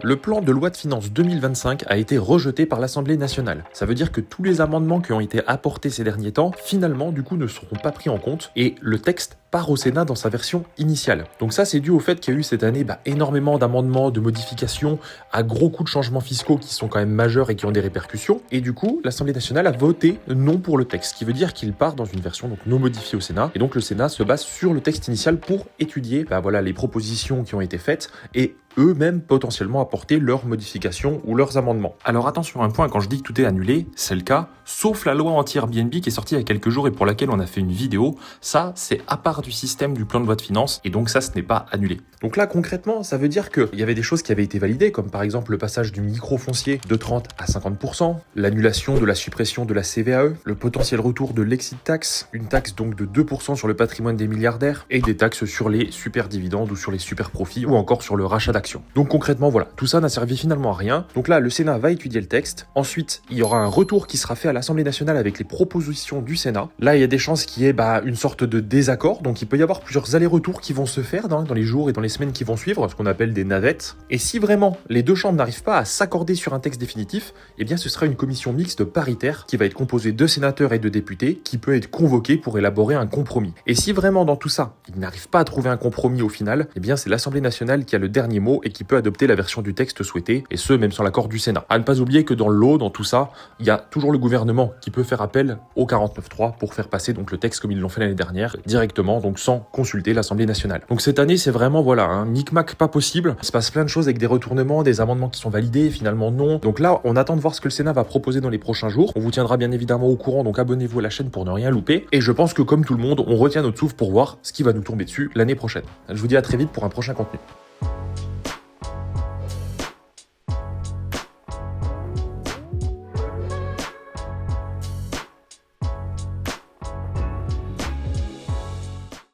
Le plan de loi de finances 2025 a été rejeté par l'Assemblée nationale. Ça veut dire que tous les amendements qui ont été apportés ces derniers temps, finalement, du coup, ne seront pas pris en compte et le texte part au Sénat dans sa version initiale. Donc ça, c'est dû au fait qu'il y a eu cette année énormément d'amendements, de modifications, à gros coups de changements fiscaux qui sont quand même majeurs et qui ont des répercussions. Et du coup, l'Assemblée nationale a voté non pour le texte, ce qui veut dire qu'il part dans une version donc non modifiée au Sénat. Et donc le Sénat se base sur le texte initial pour étudier les propositions qui ont été faites et eux-mêmes potentiellement apporter leurs modifications ou leurs amendements. Alors attention à un point, quand je dis que tout est annulé, c'est le cas, sauf la loi anti-Airbnb qui est sortie il y a quelques jours et pour laquelle on a fait une vidéo. Ça, c'est à part du système du plan de loi de finances et donc ça, ce n'est pas annulé. Donc là, concrètement, ça veut dire qu'il y avait des choses qui avaient été validées, comme par exemple le passage du micro-foncier de 30 à 50%, l'annulation de la suppression de la CVAE, le potentiel retour de l'exit tax, une taxe donc de 2% sur le patrimoine des milliardaires et des taxes sur les super dividendes ou sur les super profits ou encore sur le rachat d'actions. Donc concrètement, voilà, tout ça n'a servi finalement à rien. Donc là, le Sénat va étudier le texte. Ensuite, il y aura un retour qui sera fait à l'Assemblée nationale avec les propositions du Sénat. Là, il y a des chances qu'il y ait une sorte de désaccord. Donc il peut y avoir plusieurs allers-retours qui vont se faire dans les jours et dans les semaines qui vont suivre, ce qu'on appelle des navettes. Et si vraiment les deux chambres n'arrivent pas à s'accorder sur un texte définitif, eh bien ce sera une commission mixte paritaire qui va être composée de sénateurs et de députés qui peut être convoquée pour élaborer un compromis. Et si vraiment dans tout ça, ils n'arrivent pas à trouver un compromis au final, eh bien c'est l'Assemblée nationale qui a le dernier mot et qui peut adopter la version du texte souhaitée, et ce, même sans l'accord du Sénat. À ne pas oublier que dans l'eau, dans tout ça, il y a toujours le gouvernement qui peut faire appel au 49.3 pour faire passer donc le texte comme ils l'ont fait l'année dernière, directement, donc sans consulter l'Assemblée nationale. Donc cette année, c'est vraiment, un micmac pas possible. Il se passe plein de choses avec des retournements, des amendements qui sont validés, finalement non. Donc là, on attend de voir ce que le Sénat va proposer dans les prochains jours. On vous tiendra bien évidemment au courant, donc abonnez-vous à la chaîne pour ne rien louper. Et je pense que comme tout le monde, on retient notre souffle pour voir ce qui va nous tomber dessus l'année prochaine. Je vous dis à très vite pour un prochain contenu.